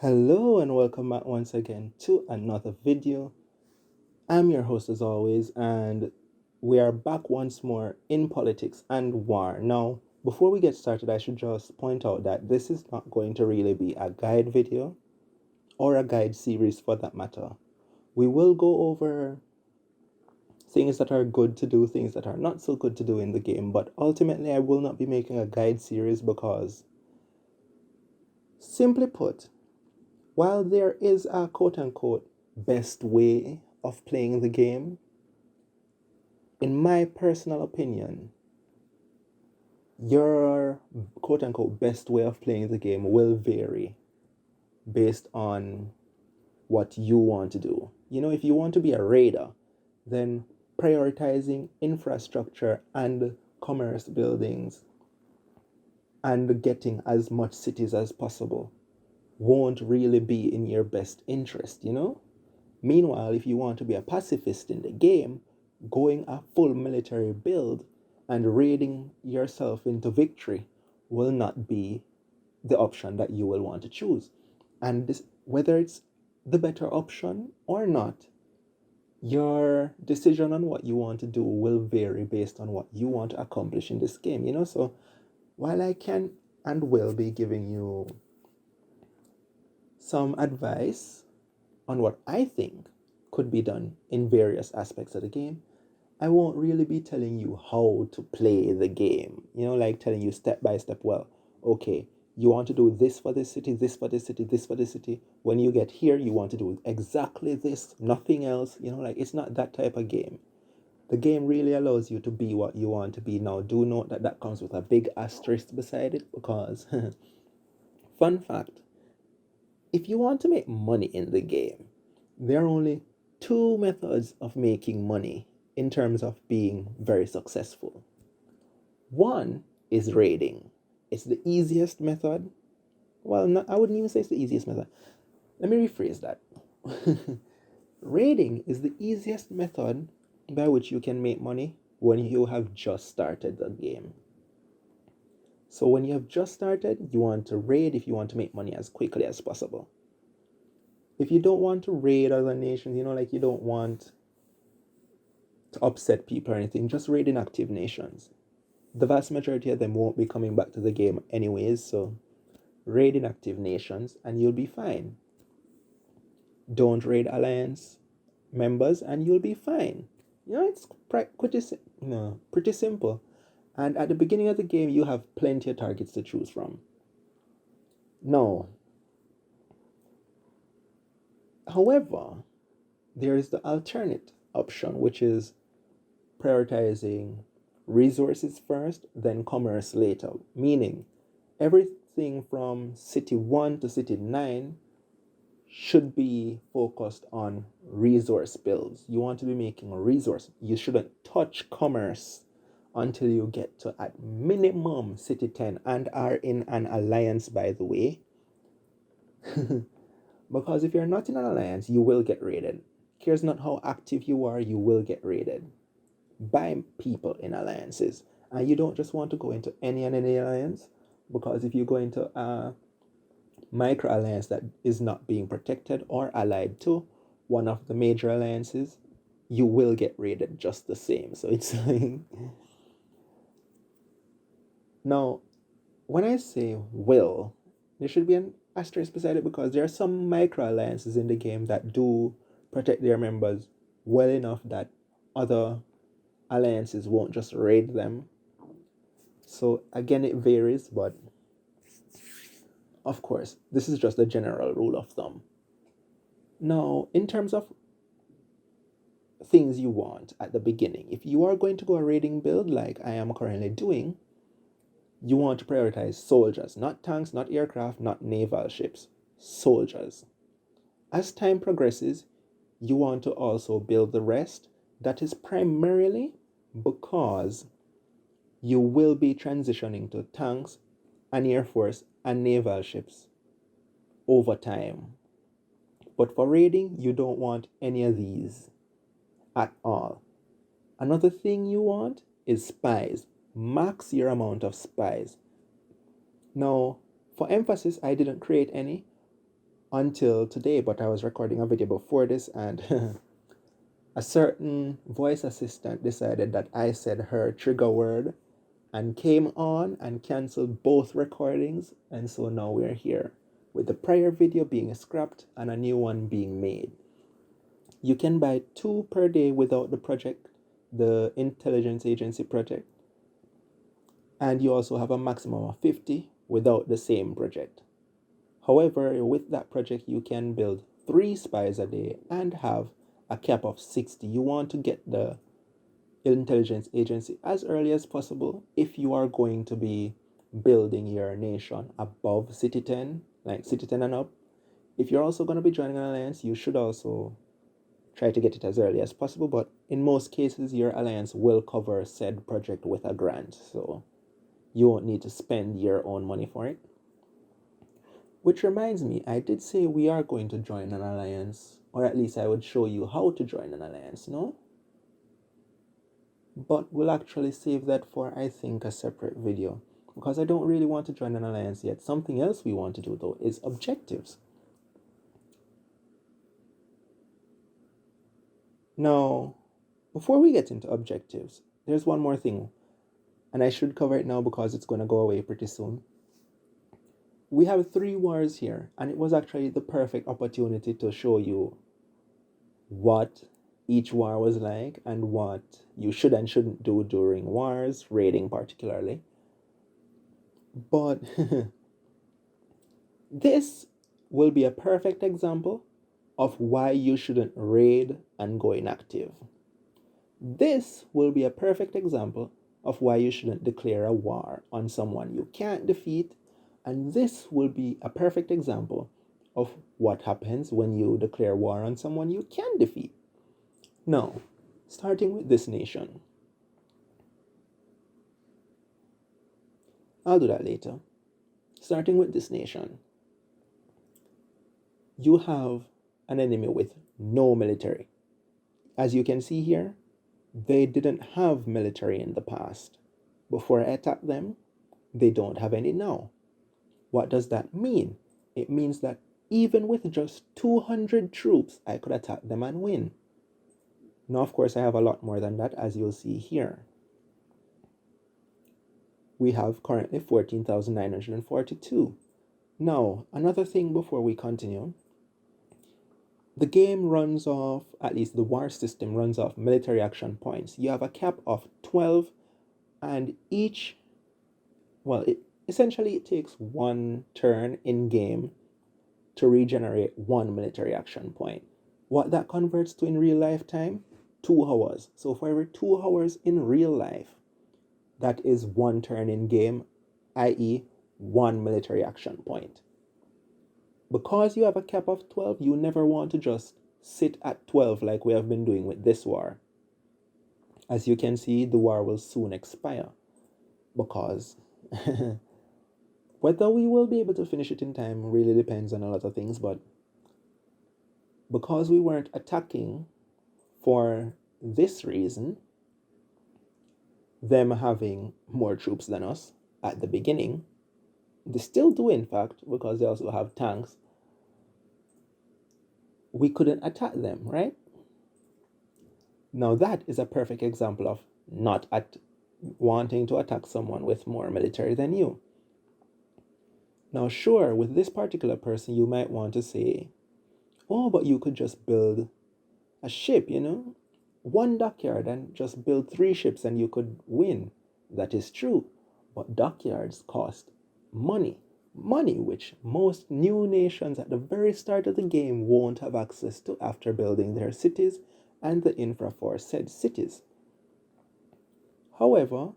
Hello and welcome back once again to another video. I'm your host as always, and we are back once more in politics and war. Now, before we get started, I should just point out that this is not going to really be a guide video or a guide series for that matter. We will go over things that are good to do, things that are not so good to do in the game, but ultimately I will not be making a guide series because, simply put, while there is a quote unquote best way of playing the game, in my personal opinion, your quote unquote best way of playing the game will vary based on what you want to do. If you want to be a raider, then prioritizing infrastructure and commerce buildings and getting as much cities as possible won't really be in your best interest. Meanwhile, if you want to be a pacifist in the game, going a full military build and raiding yourself into victory will not be the option that you will want to choose. And whether it's the better option or not, your decision on what you want to do will vary based on what you want to accomplish in this game. So while I can and will be giving you some advice on what I think could be done in various aspects of the game, I won't really be telling you how to play the game. Like telling you step by step, well, okay, you want to do this for this city, this for this city, this for this city. When you get here, you want to do exactly this, nothing else. Like it's not that type of game. The game really allows you to be what you want to be. Now, do note that that comes with a big asterisk beside it because, fun fact, if you want to make money in the game, there are only two methods of making money in terms of being very successful. One is raiding. It's the easiest method. Well, I wouldn't even say it's the easiest method. Let me rephrase that. Raiding is the easiest method by which you can make money when you have just started the game. So when you have just started, you want to raid if you want to make money as quickly as possible. If you don't want to raid other nations, like you don't want to upset people or anything, just raid inactive nations. The vast majority of them won't be coming back to the game anyways, so raid inactive nations and you'll be fine. Don't raid alliance members and you'll be fine. It's pretty simple. And at the beginning of the game, you have plenty of targets to choose from. Now, however, there is the alternate option, which is prioritizing resources first, then commerce later. Meaning, everything from city 1 to city 9 should be focused on resource builds. You want to be making a resource. You shouldn't touch commerce until you get to at minimum city 10 and are in an alliance, by the way. Because if you're not in an alliance, you will get raided. Cares not how active you are, you will get raided by people in alliances. And you don't just want to go into any alliance, because if you go into a micro alliance that is not being protected or allied to one of the major alliances, you will get raided just the same. So it's like, now when I say will, there should be an asterisk beside it because there are some micro alliances in the game that do protect their members well enough that other alliances won't just raid them. So again, it varies, but of course, this is just a general rule of thumb. Now, in terms of things you want at the beginning, if you are going to go a raiding build like I am currently doing, you want to prioritize soldiers, not tanks, not aircraft, not naval ships, soldiers. As time progresses, you want to also build the rest. That is primarily because you will be transitioning to tanks and air force and naval ships over time. But for raiding, you don't want any of these at all. Another thing you want is spies. Max your amount of spies. Now, for emphasis, I didn't create any, until today, but I was recording a video before this, and a certain voice assistant decided that I said her trigger word and came on and canceled both recordings, and so now we're here with the prior video being scrapped and a new one being made. You can buy 2 per day without the project, the intelligence agency project, and you also have a maximum of 50 without the same project. However, with that project, you can build 3 spies a day and have a cap of 60. You want to get the intelligence agency as early as possible if you are going to be building your nation above City 10, like City 10 and up. If you're also going to be joining an alliance, you should also try to get it as early as possible, but in most cases, your alliance will cover said project with a grant, so you won't need to spend your own money for it. Which reminds me, I did say we are going to join an alliance, or at least I would show you how to join an alliance, no? But we'll actually save that for, I think, a separate video, because I don't really want to join an alliance yet. Something else we want to do, though, is objectives. Now, before we get into objectives, there's one more thing, and I should cover it now because it's going to go away pretty soon. We have 3 wars here, and it was actually the perfect opportunity to show you what each war was like and what you should and shouldn't do during wars, raiding particularly. But this will be a perfect example of why you shouldn't raid and go inactive. This will be a perfect example of why you shouldn't declare a war on someone you can't defeat. And this will be a perfect example of what happens when you declare war on someone you can defeat. Now, starting with this nation. I'll do that later. Starting with this nation. You have an enemy with no military. As you can see here, they didn't have military in the past. Before I attacked them, they don't have any now. What does that mean? It means that even with just 200 troops, I could attack them and win. Now, of course, I have a lot more than that, as you'll see here. We have currently 14,942. Now, another thing before we continue. The game runs off, at least the war system runs off military action points. You have a cap of 12, and essentially it takes 1 turn in game to regenerate 1 military action point. What that converts to in real life time? 2 hours. So for every 2 hours in real life, that is 1 turn in game, i.e. 1 military action point. Because you have a cap of 12, you never want to just sit at 12 like we have been doing with this war. As you can see, the war will soon expire because whether we will be able to finish it in time really depends on a lot of things, but because we weren't attacking for this reason, them having more troops than us at the beginning, they still do in fact, because they also have tanks, we couldn't attack them, right? Now that is a perfect example of not wanting to attack someone with more military than you. Now sure, with this particular person you might want to say, oh, but you could just build a ship, 1 dockyard and just build 3 ships and you could win. That is true, but dockyards cost money which most new nations at the very start of the game won't have access to after building their cities and the infra for said cities. However,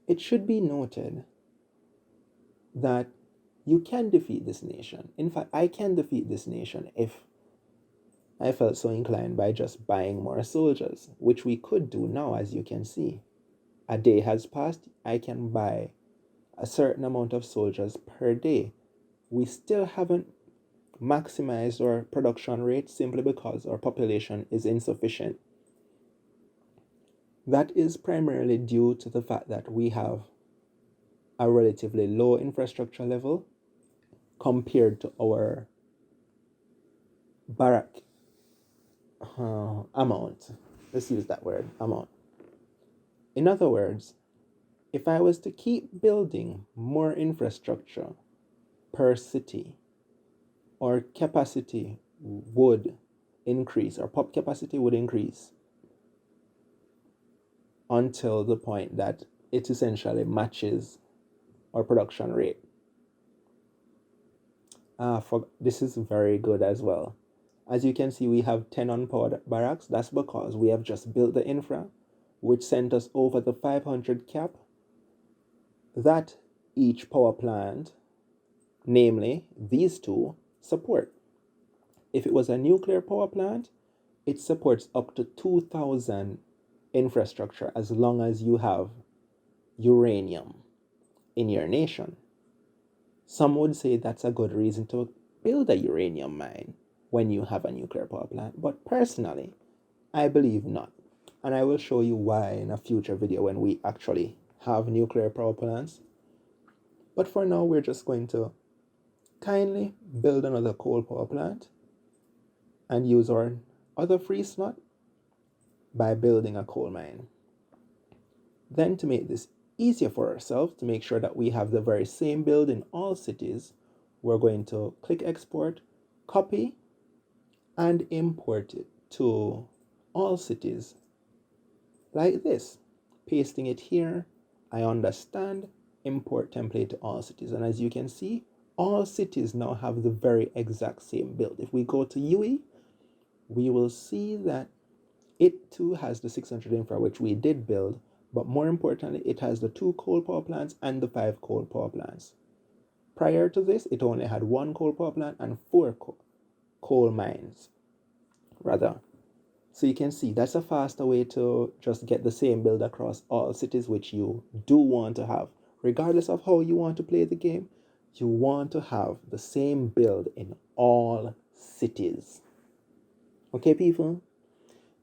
it should be noted that you can defeat this nation. In fact, I can defeat this nation if I felt so inclined by just buying more soldiers, which we could do now, as you can see. A day has passed, I can buy a certain amount of soldiers per day. We still haven't maximized our production rate simply because our population is insufficient. That is primarily due to the fact that we have a relatively low infrastructure level compared to our barrack amount. Let's use that word, amount. In other words, if I was to keep building more infrastructure per city, our capacity would increase, our pop capacity would increase until the point that it essentially matches our production rate. This is very good as well. As you can see, we have 10 unpowered barracks. That's because we have just built the infra, which sent us over the 500 cap that each power plant, namely these two, support. If it was a nuclear power plant, it supports up to 2,000 infrastructure as long as you have uranium in your nation. Some would say that's a good reason to build a uranium mine when you have a nuclear power plant, but personally, I believe not. And I will show you why in a future video when we actually have nuclear power plants. But for now, we're just going to kindly build another coal power plant and use our other free slot by building a coal mine. Then, to make this easier for ourselves, to make sure that we have the very same build in all cities, we're going to click export, copy, and import it to all cities like this. Pasting it here, I understand, import template to all cities. And as you can see, all cities now have the very exact same build. If we go to UE, we will see that it too has the 600 infra, which we did build, but more importantly, it has the 2 coal power plants and the 5 coal power plants. Prior to this, it only had 1 coal power plant and 4 coal mines, rather. So you can see that's a faster way to just get the same build across all cities, which you do want to have. Regardless of how you want to play the game, you want to have the same build in all cities. Okay, people?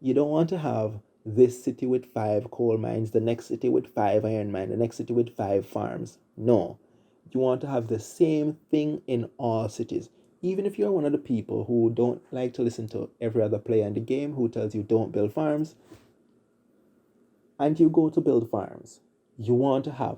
You don't want to have this city with 5 coal mines, the next city with 5 iron mines, the next city with 5 farms. No. You want to have the same thing in all cities. Even if you're one of the people who don't like to listen to every other player in the game who tells you don't build farms, and you go to build farms, you want to have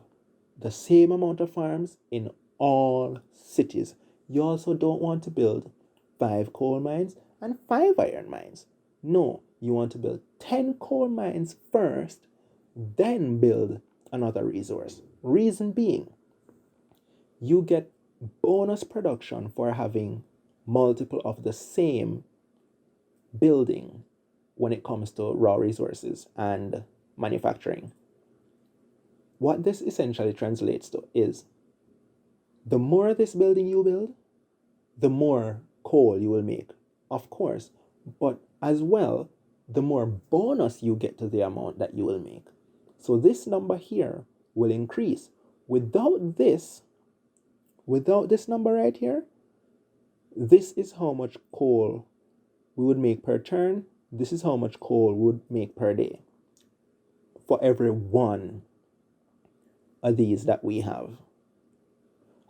the same amount of farms in all cities. You also don't want to build 5 coal mines and 5 iron mines. No, you want to build 10 coal mines first, then build another resource. Reason being, you get bonus production for having multiple of the same building when it comes to raw resources and manufacturing. What this essentially translates to is the more this building you build, the more coal you will make, of course, but as well, the more bonus you get to the amount that you will make. So this number here will increase. Without this number right here, this is how much coal we would make per turn. This is how much coal we would make per day for every one of these that we have.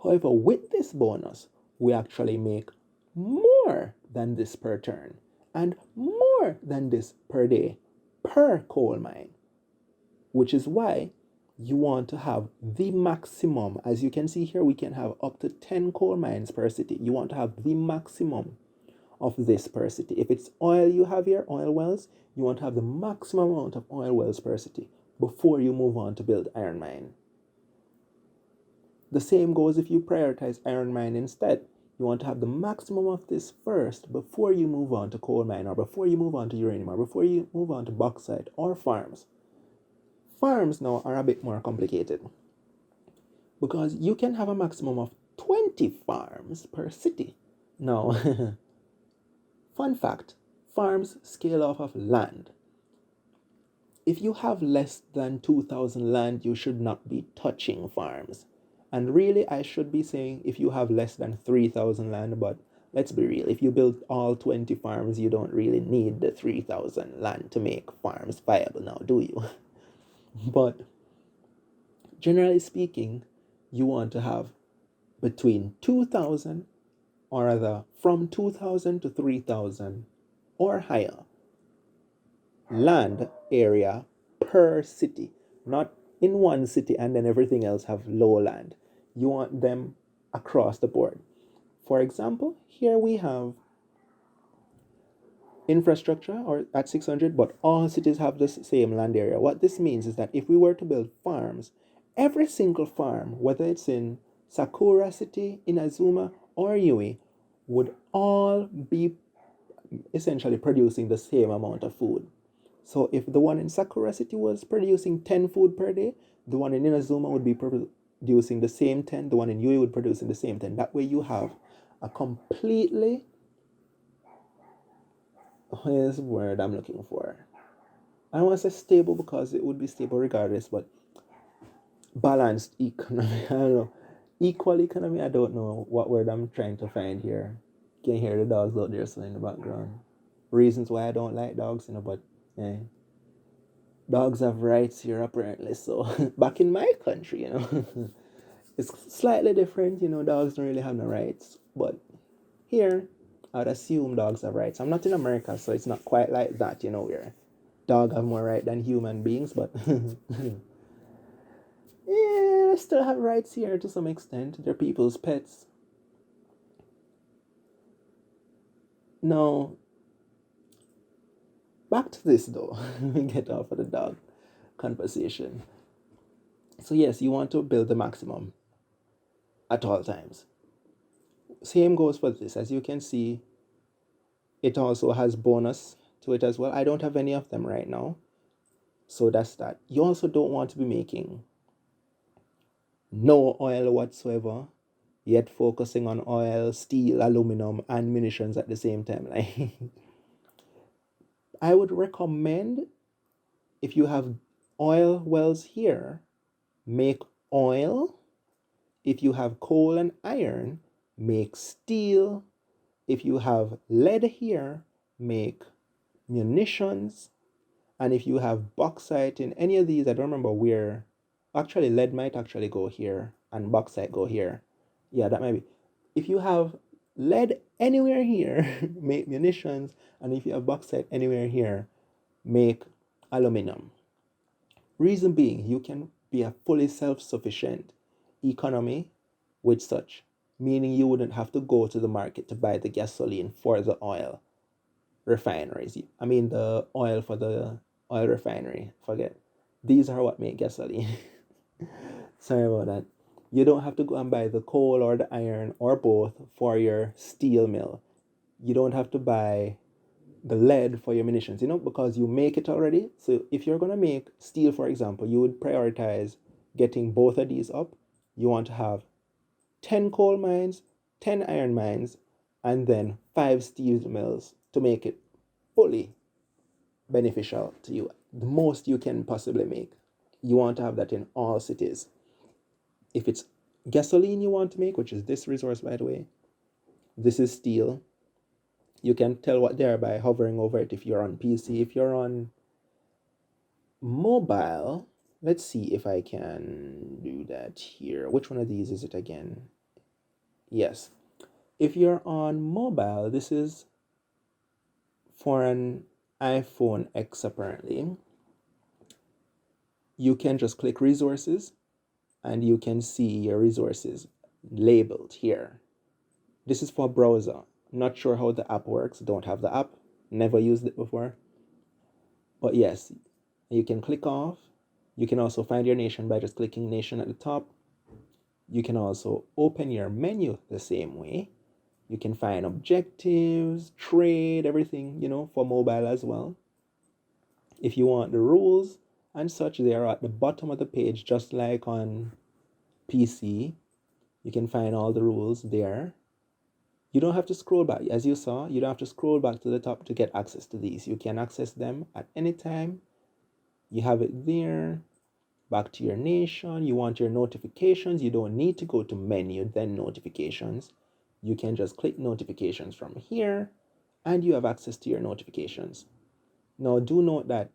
However, with this bonus, we actually make more than this per turn and more than this per day per coal mine, which is why you want to have the maximum. As you can see here, we can have up to 10 coal mines per city. You want to have the maximum of this per city. If it's oil you have here, oil wells, you want to have the maximum amount of oil wells per city before you move on to build iron mine. The same goes if you prioritize iron mine instead. You want to have the maximum of this first before you move on to coal mine, or before you move on to uranium, or before you move on to bauxite or farms. Farms now are a bit more complicated because you can have a maximum of 20 farms per city. Now, fun fact, farms scale off of land. If you have less than 2,000 land, you should not be touching farms. And really, I should be saying if you have less than 3,000 land, but let's be real. If you build all 20 farms, you don't really need the 3,000 land to make farms viable now, do you? But generally speaking, you want to have between 2,000, or rather from 2,000 to 3,000 or higher land area per city, not in one city and then everything else have low land. You want them across the board. For example, here we have infrastructure or at 600, but all cities have the same land area. What this means is that if we were to build farms, every single farm, whether it's in Sakura City, Inazuma, or Yui, would all be essentially producing the same amount of food. So if the one in Sakura City was producing 10 food per day, the one in Inazuma would be producing the same 10, the one in Yui would producing the same 10. That way you have a completely, here's the word I'm looking for. I don't want to say stable because it would be stable regardless, but balanced economy. I don't know. Equal economy, I don't know what word I'm trying to find here. Can hear the dogs out there in the background. Reasons why I don't like dogs, but yeah. Dogs have rights here apparently. So back in my country, it's slightly different. Dogs don't really have no rights. But here, I'd assume dogs have rights. I'm not in America, so it's not quite like that, where dogs have more right than human beings, but yeah, they still have rights here to some extent. They're people's pets. Now, back to this though. Get off of the dog conversation. So yes, you want to build the maximum at all times. Same goes for this. As you can see, it also has bonus to it as well. I don't have any of them right now. So that's that. You also don't want to be making no oil whatsoever, yet focusing on oil, steel, aluminum, and munitions at the same time. Like, I would recommend, if you have oil wells here, make oil. If you have coal and iron, make steel. If you have lead here, make munitions. And if you have bauxite in any of these, I don't remember where. Actually, lead might actually go here and bauxite go here. Yeah, that might be. If you have lead anywhere here, make munitions. And if you have bauxite anywhere here, make aluminum. Reason being, you can be a fully self-sufficient economy with such, meaning you wouldn't have to go to the market to buy the gasoline for the oil refineries. I mean the oil for the oil refinery. Forget. These are what make gasoline. Sorry about that. You don't have to go and buy the coal or the iron or both for your steel mill. You don't have to buy the lead for your munitions, because you make it already. So if you're going to make steel, for example, you would prioritize getting both of these up. You want to have 10 coal mines, 10 iron mines, and then 5 steel mills to make it fully beneficial to you. The most you can possibly make. You want to have that in all cities. If it's gasoline you want to make, which is this resource, by the way, this is steel. You can tell what they are by hovering over it if you're on PC. If you're on mobile, let's see if I can do that here. Which one of these is it again? Yes. If you're on mobile, this is for an iPhone X apparently. You can just click resources and you can see your resources labeled here. This is for browser. Not sure how the app works. Don't have the app. Never used it before. But yes, you can click off. You can also find your nation by just clicking nation at the top. You can also open your menu the same way. You can find objectives, trade, everything, for mobile as well. If you want the rules and such, they are at the bottom of the page, just like on PC. You can find all the rules there. You don't have to scroll back. As you saw, you don't have to scroll back to the top to get access to these. You can access them at any time. You have it there. Back to your nation. You want your notifications. You don't need to go to menu, then notifications. You can just click notifications from here, and you have access to your notifications. Now, do note that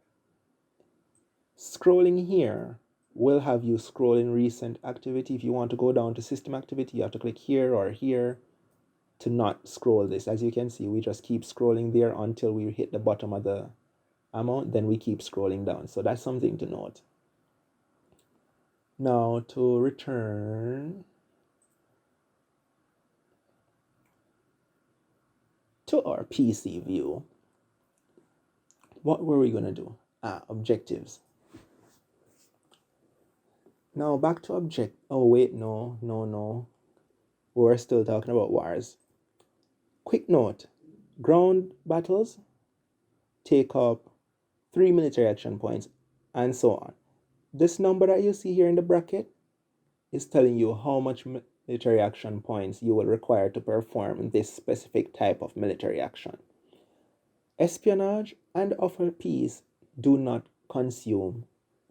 scrolling here will have you scroll in recent activity. If you want to go down to system activity, you have to click here or here to not scroll this. As you can see, we just keep scrolling there until we hit the bottom of the amount, then we keep scrolling down. So that's something to note. Now to return to our PC view, what were we going to do? Objectives. Now back to oh wait, no. We're still talking about wars. Quick note, ground battles take up 3 military action points and so on. This number that you see here in the bracket is telling you how much military action points you will require to perform this specific type of military action. Espionage and offer peace do not consume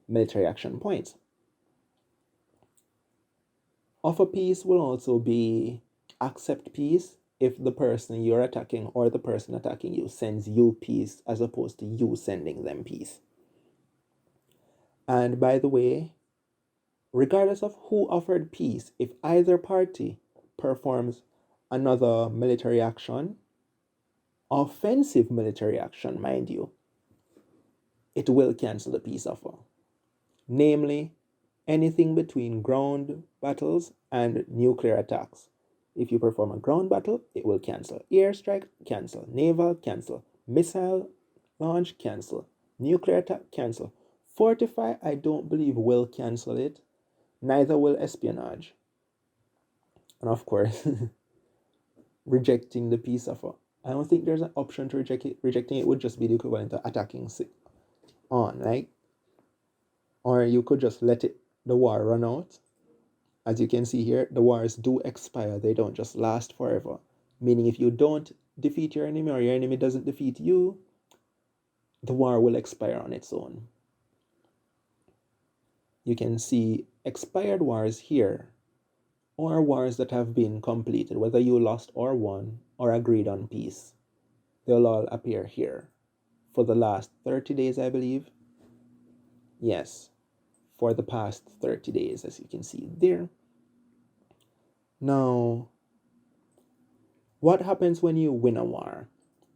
military action points. Offer peace will also be accept peace if the person you're attacking or the person attacking you sends you peace as opposed to you sending them peace. And by the way, regardless of who offered peace, if either party performs another military action, offensive military action, mind you, it will cancel the peace offer. Namely, anything between ground battles and nuclear attacks. If you perform a ground battle, it will cancel. Airstrike, cancel. Naval, cancel. Missile launch, cancel. Nuclear attack, cancel. Fortify, I don't believe will cancel it. Neither will espionage. And of course, rejecting the peace offer. I don't think there's an option to reject it. Rejecting it would just be the equivalent to attacking on, right? Or you could just let the war run out. As you can see here, the wars do expire. They don't just last forever. Meaning if you don't defeat your enemy or your enemy doesn't defeat you, the war will expire on its own. You can see expired wars here, or wars that have been completed, whether you lost or won or agreed on peace. They'll all appear here. For the last 30 days, I believe. Yes, for the past 30 days, as you can see there. Now, what happens when you win a war?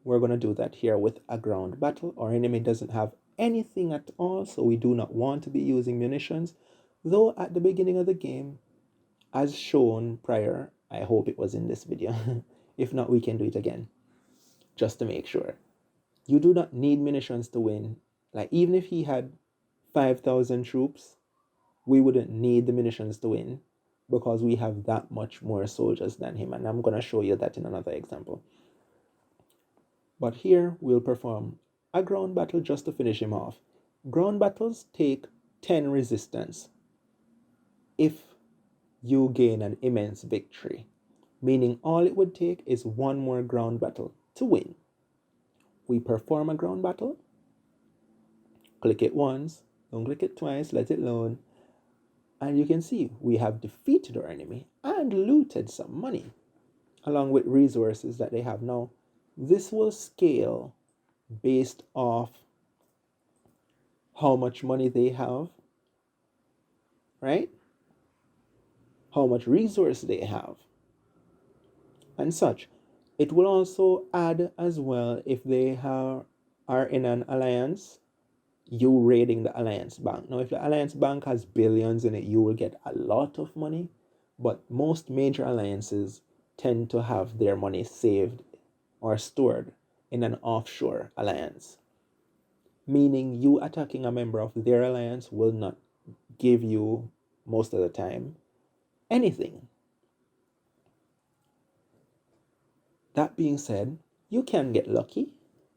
We're going to do that here with a ground battle. Our enemy doesn't have anything at all, so we do not want to be using munitions. Though at the beginning of the game, as shown prior, I hope it was in this video. If not, we can do it again, just to make sure. You do not need munitions to win. Like, even if he had 5,000 troops, we wouldn't need the munitions to win because we have that much more soldiers than him. And I'm going to show you that in another example. But here we'll perform a ground battle just to finish him off. Ground battles take 10 resistance if you gain an immense victory, meaning all it would take is one more ground battle to win. We perform a ground battle, click it once, don't click it twice, let it load, and you can see we have defeated our enemy and looted some money along with resources that they have. Now, this will scale based off how much money they have, right? How much resource they have, and such. It will also add as well if they are in an alliance, you raiding the alliance bank. Now, if the alliance bank has billions in it, you will get a lot of money, but most major alliances tend to have their money saved or stored in an offshore alliance, meaning you attacking a member of their alliance will not give you, most of the time, anything. That being said, you can get lucky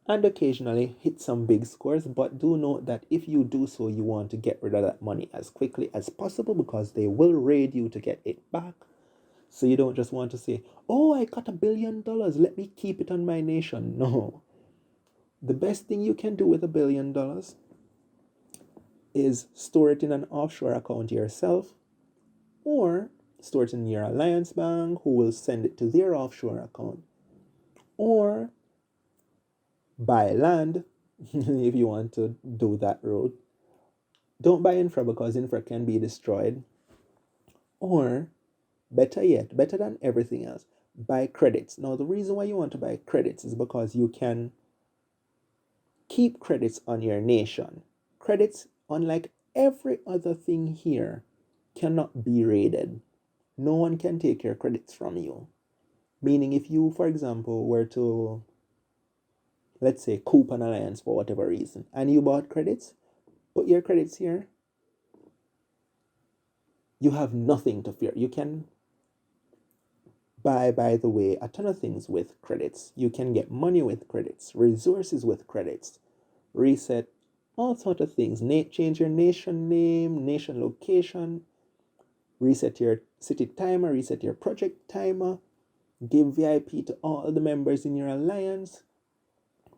and occasionally hit some big scores, but do note that if you do so, you want to get rid of that money as quickly as possible because they will raid you to get it back. So you don't just want to say, oh, I got $1 billion, let me keep it on my nation. No. The best thing you can do with $1 billion is store it in an offshore account yourself, or store it in your alliance bank who will send it to their offshore account, or buy land if you want to do that route. Don't buy infra because infra can be destroyed. Or, better yet, better than everything else, buy credits. Now, the reason why you want to buy credits is because you can keep credits on your nation. Credits, unlike every other thing here, cannot be raided. No one can take your credits from you. Meaning, if you, for example, were to, let's say, coup an alliance for whatever reason, and you bought credits, put your credits here, you have nothing to fear. You can buy, by the way, a ton of things with credits. You can get money with credits, resources with credits, reset all sort of things. Change your nation name, nation location, reset your city timer, reset your project timer, give VIP to all the members in your alliance,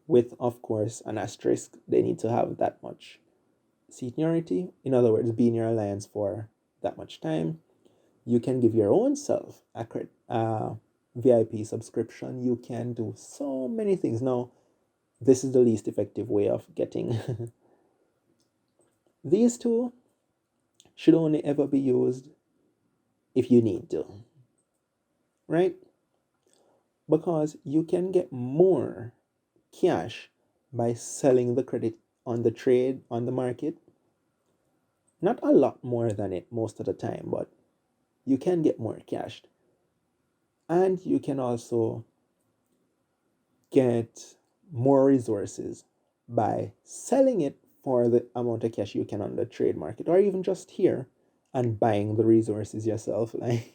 with, of course, an asterisk. They need to have that much seniority. In other words, be in your alliance for that much time. You can give your own self a VIP subscription. You can do so many things. Now, this is the least effective way of getting these two should only ever be used if you need to, right? Because you can get more cash by selling the credit on the trade, on the market. Not a lot more than it most of the time, but you can get more cash. And you can also get more resources by selling it for the amount of cash you can on the trade market, or even just here and buying the resources yourself. Like,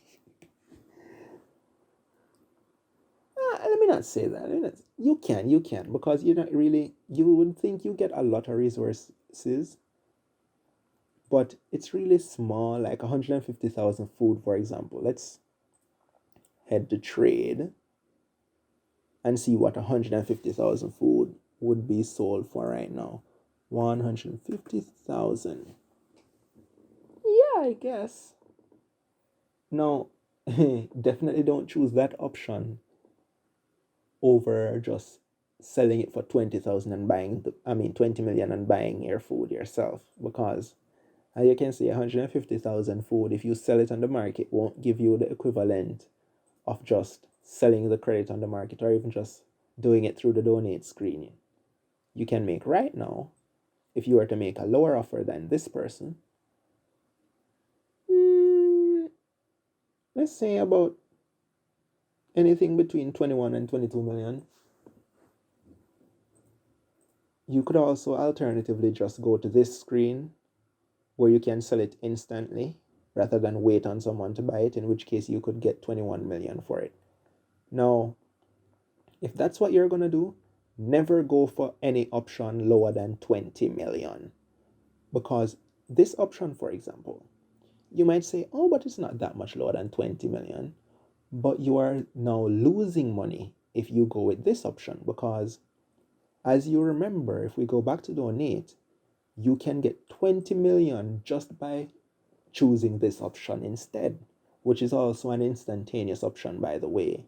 let me not say that. You can, because you're not really, you would think you get a lot of resources, but it's really small, like 150,000 food, for example. Let's head to trade and see what 150,000 food would be sold for right now. 150,000. Yeah, I guess. Now, definitely don't choose that option over just selling it for 20,000 and buying 20 million and buying your food yourself, because as you can see, 150,000 food, if you sell it on the market, won't give you the equivalent of just selling the credit on the market, or even just doing it through the donate screen. You can make right now, if you were to make a lower offer than this person, let's say about anything between 21 and 22 million. You could also alternatively just go to this screen where you can sell it instantly rather than wait on someone to buy it, in which case you could get 21 million for it. Now, if that's what you're going to do, never go for any option lower than 20 million. Because this option, for example, you might say, oh, but it's not that much lower than 20 million. But you are now losing money if you go with this option, because as you remember, if we go back to donate, you can get 20 million just by choosing this option instead, which is also an instantaneous option, by the way,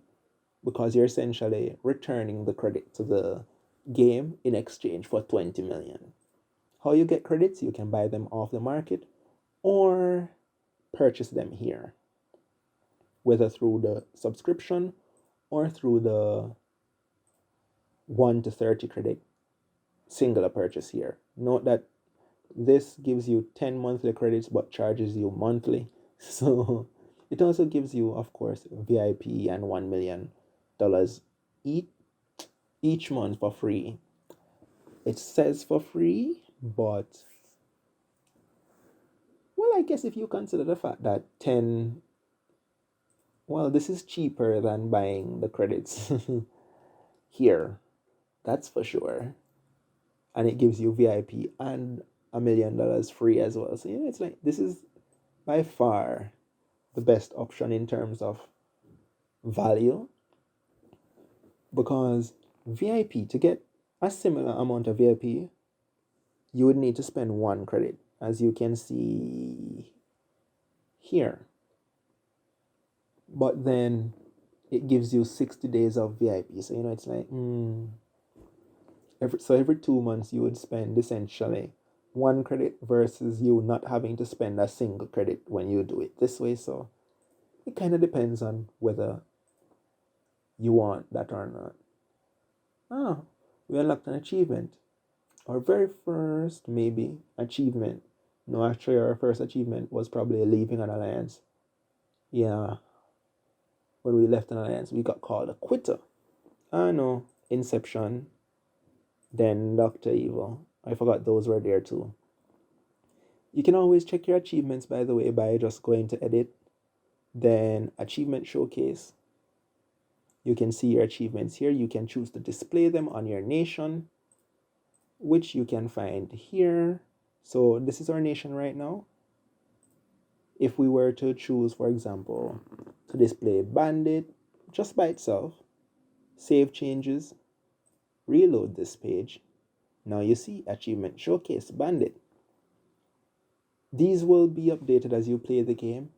because you're essentially returning the credit to the game in exchange for 20 million. How you get credits? You can buy them off the market or purchase them here, whether through the subscription or through the 1 to 30 credit singular purchase here. Note that this gives you 10 monthly credits but charges you monthly. So it also gives you, of course, VIP and $1 million each month for free. It says for free, but, well, I guess if you consider the fact that 10, well, this is cheaper than buying the credits here, that's for sure. And it gives you VIP and $1 million free as well. So, it's like, this is by far the best option in terms of value, because VIP, to get a similar amount of VIP, you would need to spend 1 credit, as you can see here. But then it gives you 60 days of VIP. So, it's like, every 2 months you would spend essentially one credit versus you not having to spend a single credit when you do it this way. So it kind of depends on whether you want that or not. Ah, we unlocked an achievement. Our very first, maybe, achievement. No, actually, our first achievement was probably leaving an alliance. Yeah, when we left an alliance, we got called a quitter. I know, Inception, then Doctor Evil. I forgot those were there too. You can always check your achievements, by the way, by just going to edit, then achievement showcase. You can see your achievements here. You can choose to display them on your nation, which you can find here. So this is our nation right now. If we were to choose, for example, to display bandit just by itself, save changes, reload this page. Now you see achievement showcase bandit. These will be updated as you play the game.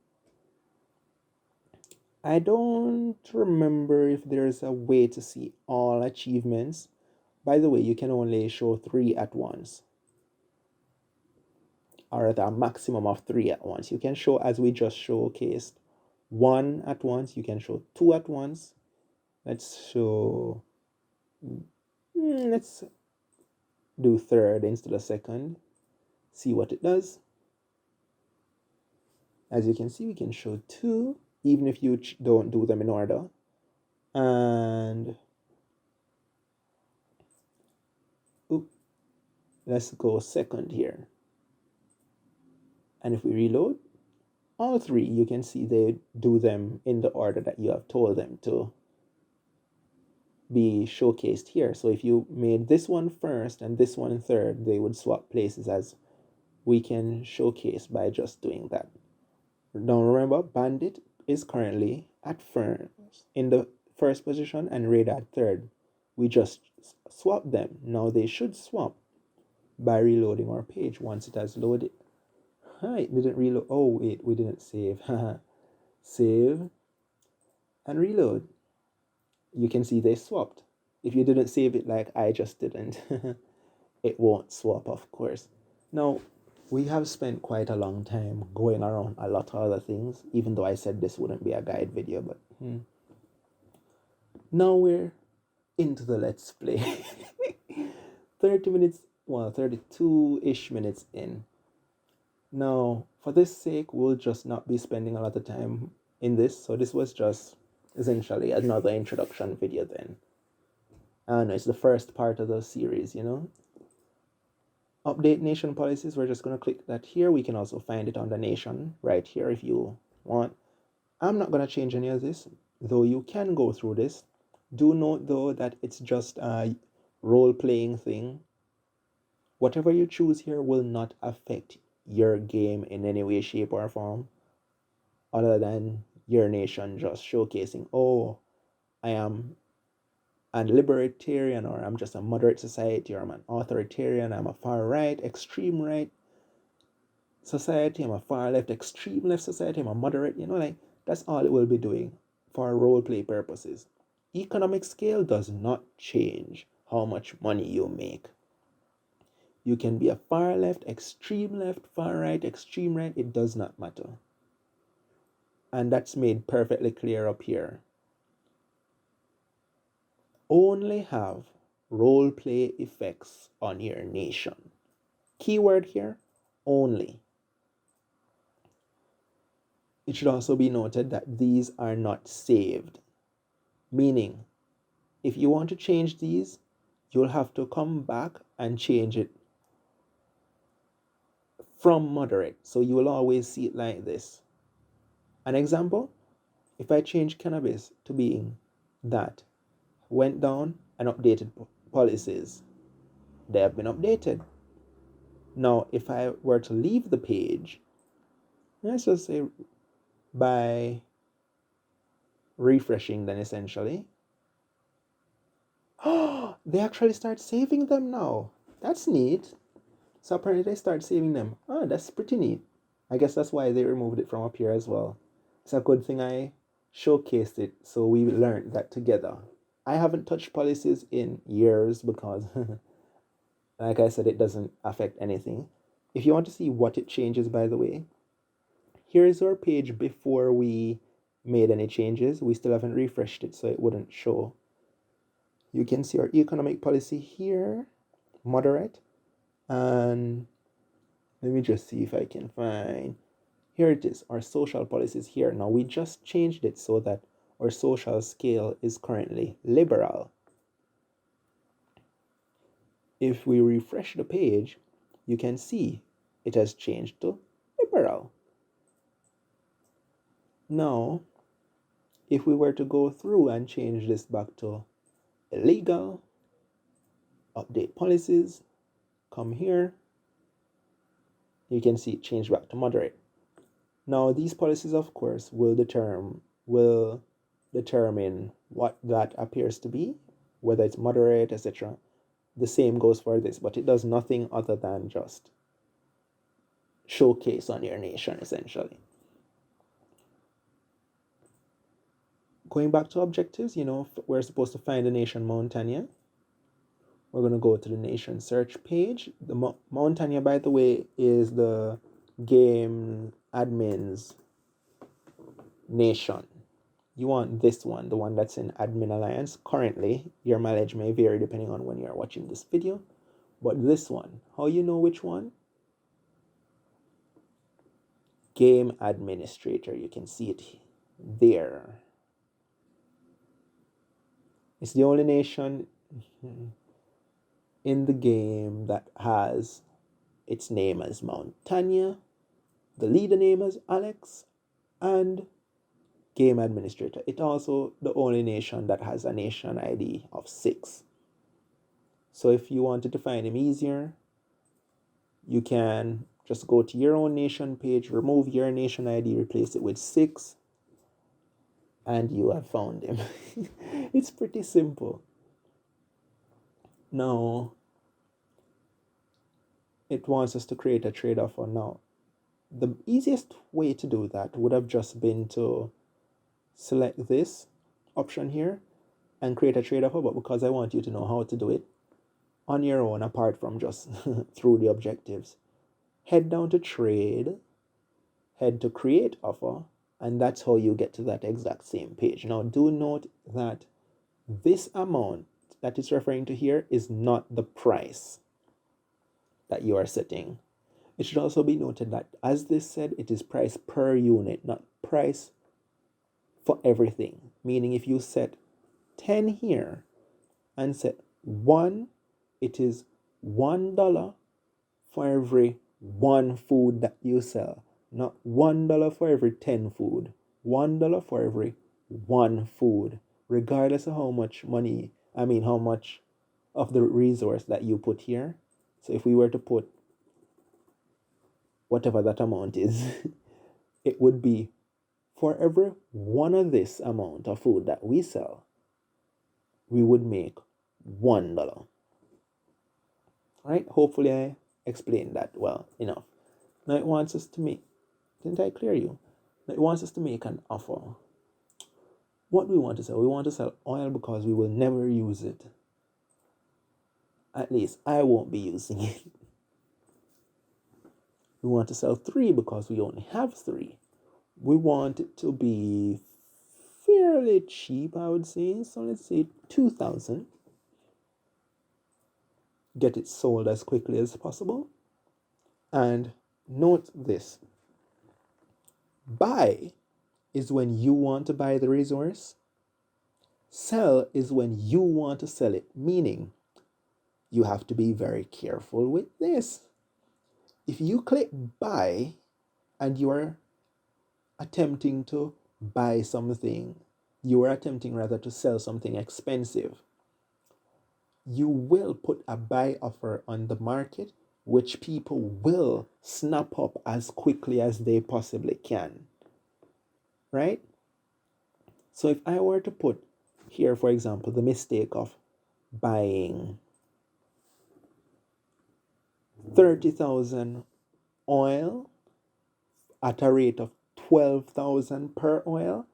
I don't remember if there's a way to see all achievements. By the way, you can only show 3 at once, or at a maximum of 3 at once. You can show, as we just showcased, 1 at once. You can show 2 at once. Let's show, let's do third instead of second. See what it does. As you can see, we can show 2, even if you don't do them in order. And let's go second here. And if we reload, all 3, you can see they do them in the order that you have told them to be showcased here. So if you made this one first and this one third, they would swap places, as we can showcase by just doing that. Now remember, bandit is currently at first in the first position and raid at third. We just swap them. Now they should swap by reloading our page once it has loaded. It didn't reload. Oh wait, we didn't save. Save and reload. You can see they swapped. If you didn't save it like I just didn't, it won't swap, of course. Now, we have spent quite a long time going around a lot of other things, even though I said this wouldn't be a guide video, but now we're into the let's play. 30 minutes, well, 32-ish minutes in. Now, for this sake, we'll just not be spending a lot of time in this, so this was just essentially another introduction video then. And it's the first part of the series, Update nation policies, we're just going to click that here. We can also find it on the nation right here if you want. I'm not going to change any of this, though you can go through this. Do note, though, that it's just a role-playing thing. Whatever you choose here will not affect your game in any way, shape, or form, other than your nation just showcasing, oh, I am a libertarian, or I'm just a moderate society, or I'm an authoritarian, I'm a far right, extreme right society, I'm a far left, extreme left society, I'm a moderate, that's all it will be doing for role play purposes. Economic scale does not change how much money you make. You can be a far left, far right, extreme right, it does not matter. And that's made perfectly clear up here. Only have role play effects on your nation. Keyword here, only. It should also be noted that these are not saved. Meaning, if you want to change these, you'll have to come back and change it from moderate. So you will always see it like this. An example, if I change cannabis to being that, went down and updated policies, they have been updated. Now, if I were to leave the page, let's just say by refreshing, then essentially, oh, they actually start saving them now. That's neat. So apparently they start saving them. Oh, that's pretty neat. I guess that's why they removed it from up here as well. It's a good thing I showcased it, so we learned that together. I haven't touched policies in years because, like I said, it doesn't affect anything. If you want to see what it changes, by the way, here is our page before we made any changes. We still haven't refreshed it, so it wouldn't show. You can see our economic policy here, moderate, and let me just see if I can find, here it is, our social policies here. Now we just changed it so that our social scale is currently liberal. If we refresh the page, you can see it has changed to liberal. Now, if we were to go through and change this back to illegal, update policies, come here, you can see it changed back to moderate. Now, these policies, of course, will determine what that appears to be, whether it's moderate, etc. The same goes for this, but it does nothing other than just showcase on your nation, essentially. Going back to objectives, we're supposed to find the nation Mauritania. We're going to go to the nation search page. The Mauritania, by the way, is the game admin's nation. You want this one, the one that's in admin alliance. Currently, your mileage may vary depending on when you're watching this video. But this one, how you know which one? Game administrator, you can see it there. It's the only nation in the game that has its name as Mauritania, the leader name as Alex, and game administrator. It's also the only nation that has a nation ID of 6. So if you wanted to find him easier, you can just go to your own nation page, remove your nation ID, replace it with 6, and you have found him. It's pretty simple. Now, it wants us to create a trade offer. Now, the easiest way to do that would have just been to select this option here and create a trade offer, but because I want you to know how to do it on your own, apart from just through the objectives, head down to trade, head to create offer, and that's how you get to that exact same page. Now, do note that this amount that it's referring to here is not the price that you are setting. It should also be noted that, as this said, it is price per unit, not price for everything. Meaning if you set 10 here and set 1, it is $1 for every 1 food that you sell. Not $1 for every 10 food. $1 for every 1 food. Regardless of how much of the resource that you put here. So if we were to put whatever that amount is, it would be for every one of this amount of food that we sell, we would make $1. Right? Hopefully I explained that well enough. Now it wants us to make, didn't I clear you? Now it wants us to make an offer. What do we want to sell? We want to sell oil because we will never use it. At least I won't be using it. We want to sell 3 because we only have 3. We want it to be fairly cheap, I would say. So let's say 2,000. Get it sold as quickly as possible. And note this. Buy is when you want to buy the resource. Sell is when you want to sell it. Meaning, you have to be very careful with this. If you click buy and you are attempting to buy something, you are attempting rather to sell something expensive, you will put a buy offer on the market, which people will snap up as quickly as they possibly can. Right? So if I were to put here, for example, the mistake of buying 30,000 oil at a rate of 12,000 per oil,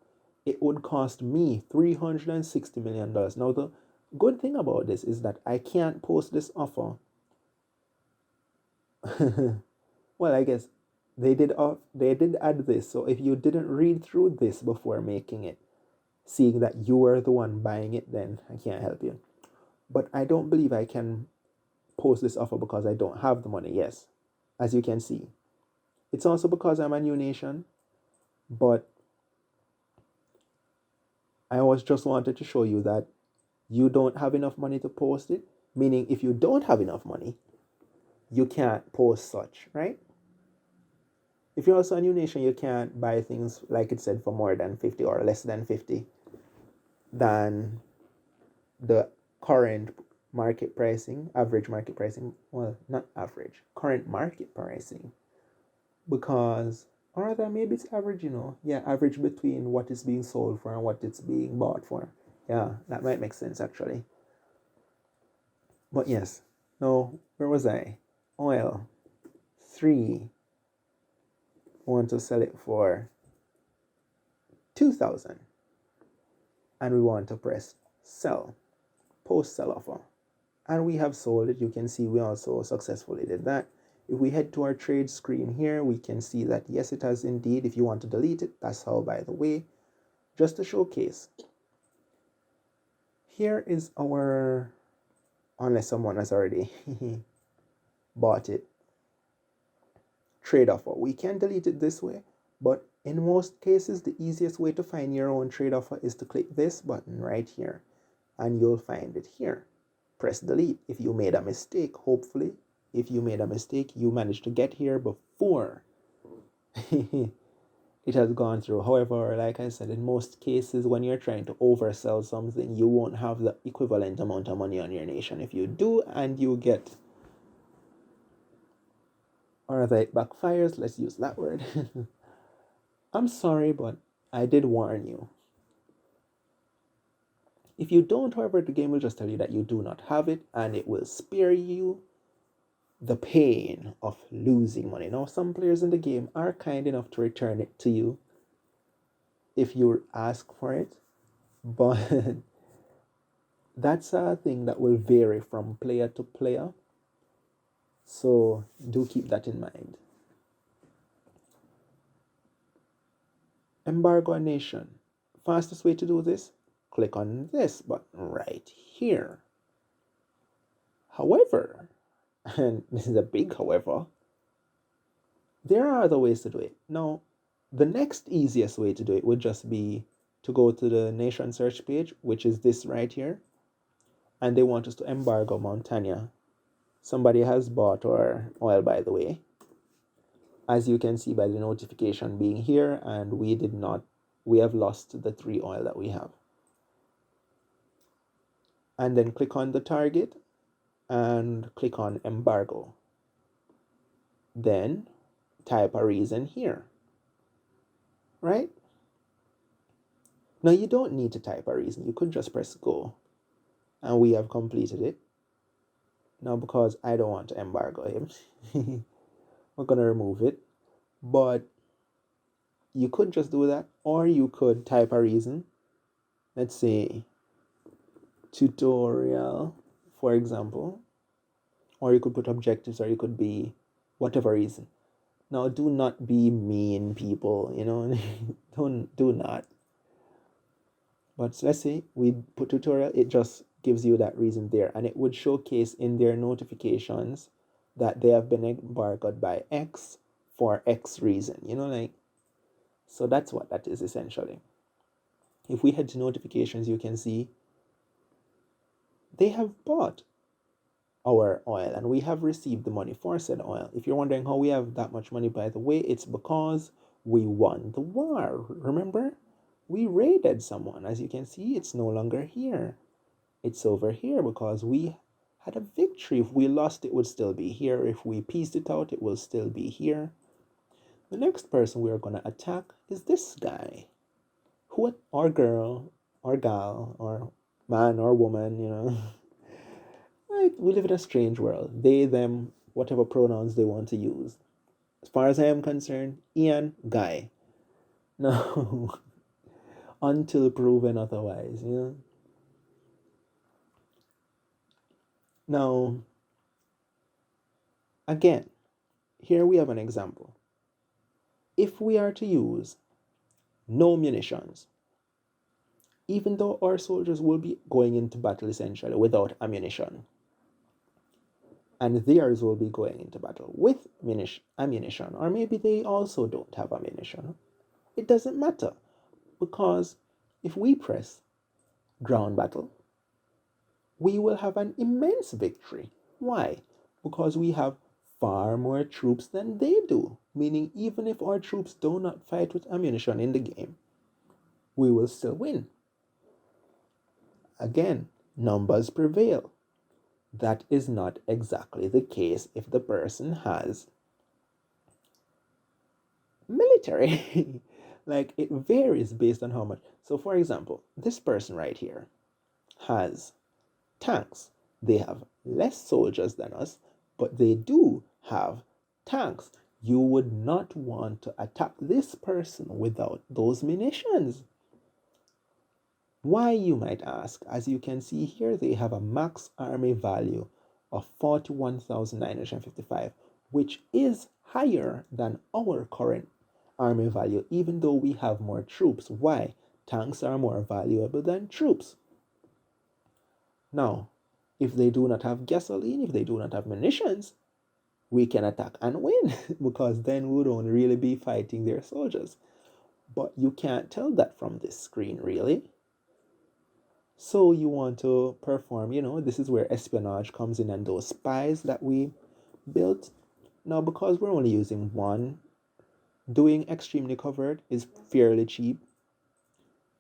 it would cost me $360 million. Now, the good thing about this is that I can't post this offer Well, I guess they did add this. So if you didn't read through this before making it, seeing that you were the one buying it, then I can't help you. But I don't believe I can post this offer because I don't have the money. Yes, as you can see. It's also because I'm a new nation, but I was just wanted to show you that you don't have enough money to post it. Meaning, if you don't have enough money, you can't post such, right? If you're also a new nation, you can't buy things, like it said, for more than 50 or less than 50 than the current market pricing, average market pricing. Well, not average, current market pricing. Because, or rather, maybe it's average, Yeah, average between what is being sold for and what it's being bought for. Yeah, that might make sense actually. But yes, no, where was I? Oil. 3. Want to sell it for 2,000. And we want to press sell, post sell offer. And we have sold it. You can see we also successfully did that. If we head to our trade screen here, we can see that yes, it has indeed. If you want to delete it, that's how, by the way. Just to showcase, here is our, unless someone has already bought it, trade offer. We can delete it this way, but in most cases, the easiest way to find your own trade offer is to click this button right here, and you'll find it here. Press delete. If you made a mistake, hopefully, if you made a mistake, you managed to get here before it has gone through. However, like I said, in most cases, when you're trying to oversell something, you won't have the equivalent amount of money on your nation. If you do and you get, or that it backfires, let's use that word. I'm sorry, but I did warn you. If you don't, however, the game will just tell you that you do not have it, and it will spare you the pain of losing money. Now, some players in the game are kind enough to return it to you if you ask for it, but that's a thing that will vary from player to player. So do keep that in mind. Embargo a nation. Fastest way to do this, click on this button right here. However, and this is a big however, there are other ways to do it. Now, the next easiest way to do it would just be to go to the nation search page, which is this right here, and they want us to embargo Montana. Somebody has bought our oil, by the way, as you can see by the notification being here, and we have lost the 3 oil that we have. And then click on the target and click on embargo. Then type a reason here, right? Now you don't need to type a reason. You could just press go, and we have completed it. Now, because I don't want to embargo him, we're going to remove it. But you could just do that, or you could type a reason. Let's say tutorial, for example, or you could put objectives, or you could be whatever reason. Now, do not be mean, people, don't do not. But let's say we put tutorial, it just gives you that reason there, and it would showcase in their notifications that they have been embargoed by X for X reason, so that's what that is essentially. If we head to notifications, you can see they have bought our oil and we have received the money for said oil. If you're wondering how we have that much money, by the way, it's because we won the war. Remember? We raided someone. As you can see, it's no longer here. It's over here because we had a victory. If we lost, it would still be here. If we pieced it out, it will still be here. The next person we are going to attack is this guy. Who, or girl, or gal, or man, or woman, Right? We live in a strange world. They, them, whatever pronouns they want to use. As far as I am concerned, Ian, guy. No. Until proven otherwise, Now, again, here we have an example. If we are to use no munitions, even though our soldiers will be going into battle essentially without ammunition, and theirs will be going into battle with ammunition, or maybe they also don't have ammunition, it doesn't matter, because if we press ground battle, we will have an immense victory. Why? Because we have far more troops than they do, meaning even if our troops do not fight with ammunition in the game, we will still win. Again, numbers prevail. That is not exactly the case if the person has military. Like, it varies based on how much. So, for example, this person right here has tanks. They have less soldiers than us, but they do have tanks. You would not want to attack this person without those munitions. Why, you might ask? As you can see here, they have a max army value of 41,955, which is higher than our current army value, even though we have more troops. Why? Tanks are more valuable than troops. Now, if they do not have gasoline, if they do not have munitions, we can attack and win because then we would only really be fighting their soldiers. But you can't tell that from this screen, really. So you want to perform, this is where espionage comes in and those spies that we built. Now, because we're only using one, doing extremely covert is fairly cheap.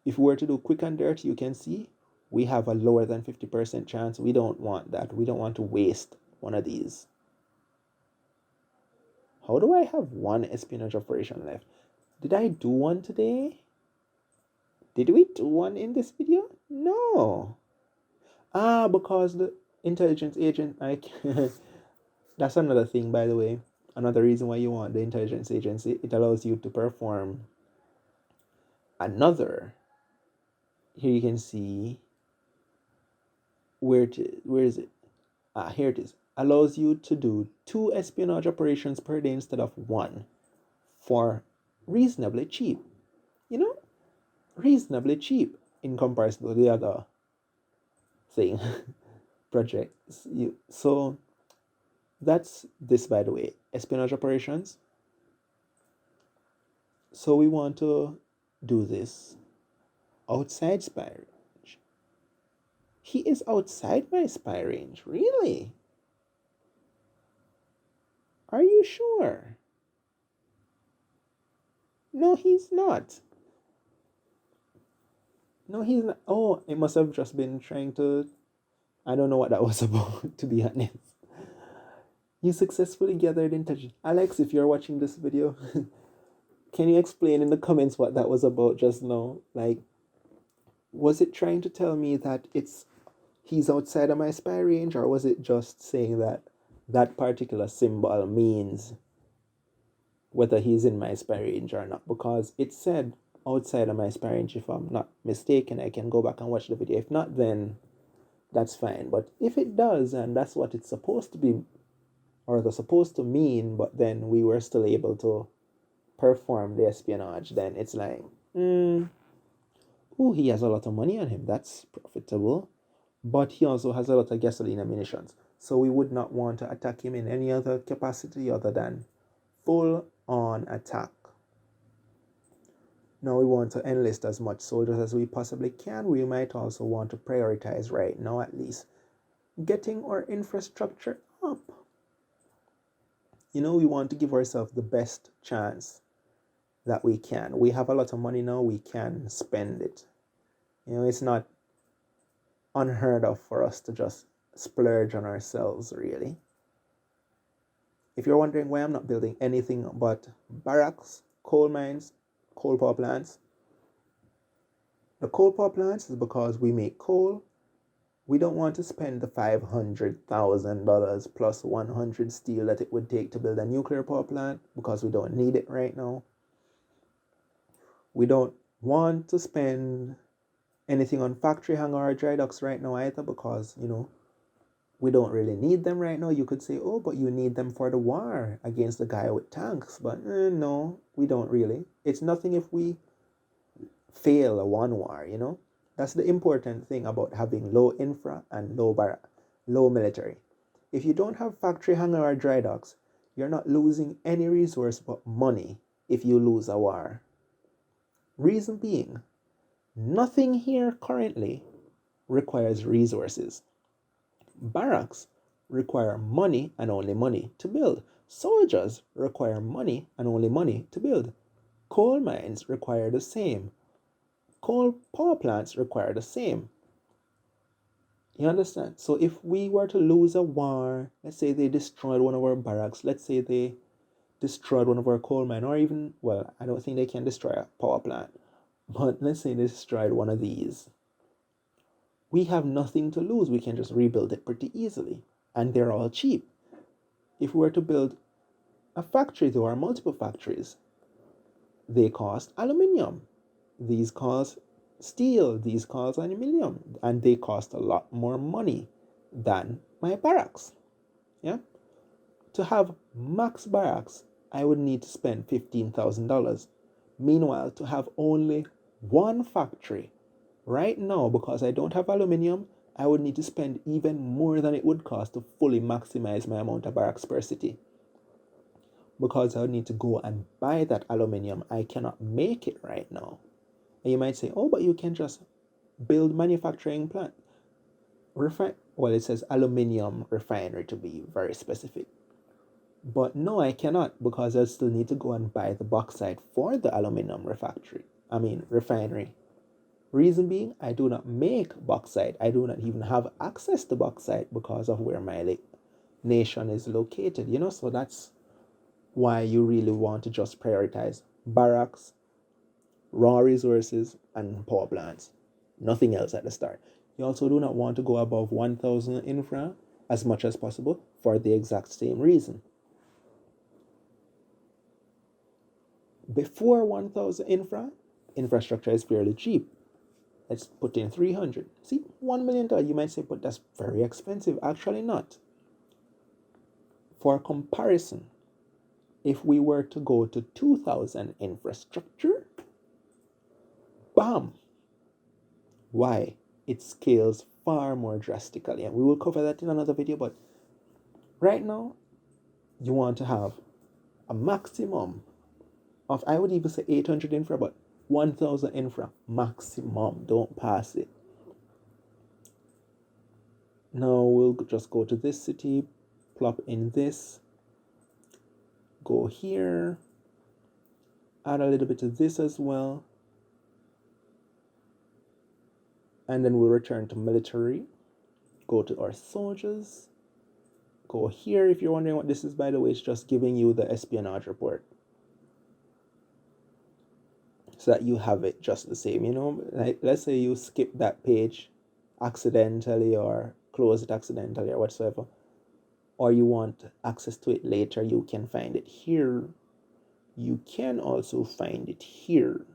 If we were to do quick and dirty, you can see we have a lower than 50% chance. We don't want that. We don't want to waste one of these. How do I have one espionage operation left? Did I do one today? Did we do one in this video? No. Because the intelligence agent, that's another thing, by the way. Another reason why you want the intelligence agency, it allows you to perform another. Here you can see where is it? Here it is. Allows you to do 2 espionage operations per day instead of 1 for reasonably cheap. Reasonably cheap in comparison to the other thing projects. So that's this, by the way, espionage operations. So we want to do this outside spy range. He is outside my spy range, really? Are you sure? No, he's not. No, he's not. Oh, it must have just been trying to. I don't know what that was about, to be honest. You successfully gathered intelligence. Alex, if you're watching this video, can you explain in the comments what that was about just now? Like, was it trying to tell me that he's outside of my spy range, or was it just saying that that particular symbol means whether he's in my spy range or not? Because it said outside of my spy range, if I'm not mistaken. I can go back and watch the video. If not, then that's fine. But if it does, and that's what it's supposed to be, or they're supposed to mean, but then we were still able to perform the espionage, then it's like, he has a lot of money on him. That's profitable. But he also has a lot of gasoline and munitions. So we would not want to attack him in any other capacity other than full-on attack. Now we want to enlist as much soldiers as we possibly can. We might also want to prioritize right now, at least, getting our infrastructure up. We want to give ourselves the best chance that we can. We have a lot of money now. We can spend it. It's not unheard of for us to just splurge on ourselves, really. If you're wondering why I'm not building anything but barracks, coal mines, coal power plants, the coal power plants is because we make coal. We don't want to spend the $500,000 plus 100 steel that it would take to build a nuclear power plant because we don't need it right now. We don't want to spend anything on factory hangar or dry docks right now either because, we don't really need them right now. You could say, oh, but you need them for the war against the guy with tanks. But no, we don't really. It's nothing if we fail a one war, you know? That's the important thing about having low infra and low military. If you don't have factory hangar or dry docks, you're not losing any resource but money if you lose a war. Reason being, nothing here currently requires resources. Barracks require money and only money to build. Soldiers require money and only money to build. Coal mines require the same. Coal power plants require the same. You understand? So if we were to lose a war, let's say they destroyed one of our barracks, let's say they destroyed one of our coal mines, or even, well, I don't think they can destroy a power plant, but let's say they destroyed one of these. We have nothing to lose. We can just rebuild it pretty easily. And they're all cheap. If we were to build a factory, though, or multiple factories, they cost aluminium. These cost steel. These cost aluminium. And they cost a lot more money than my barracks. Yeah? To have max barracks, I would need to spend $15,000. Meanwhile, to have only one factory, right now, because I don't have aluminium, I would need to spend even more than it would cost to fully maximize my amount of barracks per city. Because I would need to go and buy that aluminium. I cannot make it right now. And you might say, oh, but you can just build manufacturing plant. Well, it says aluminium refinery to be very specific. But no, I cannot, because I still need to go and buy the bauxite for the aluminium refinery. Reason being, I do not make bauxite. I do not even have access to bauxite because of where my nation is located, you know? So that's why you really want to just prioritize barracks, raw resources, and power plants. Nothing else at the start. You also do not want to go above 1,000 infra as much as possible for the exact same reason. Before 1,000 infrastructure is fairly cheap. Let's put in 300. See, $1 million. You might say, but that's very expensive. Actually, not. For comparison, if we were to go to 2,000 infrastructure, bam! Why? It scales far more drastically. And we will cover that in another video. But right now, you want to have a maximum of, I would even say 800 infra, but 1,000 infra maximum. Don't pass it. Now we'll just go to this city, plop in this, go here, add a little bit of this as well, and then we'll return to military, go to our soldiers, go here. If you're wondering what this is, by the way, it's just giving you the espionage report, so that you have it just the same, you know. Like, let's say you skip that page accidentally or close it accidentally or whatsoever, or you want access to it later, you can find it here. You can also find it here.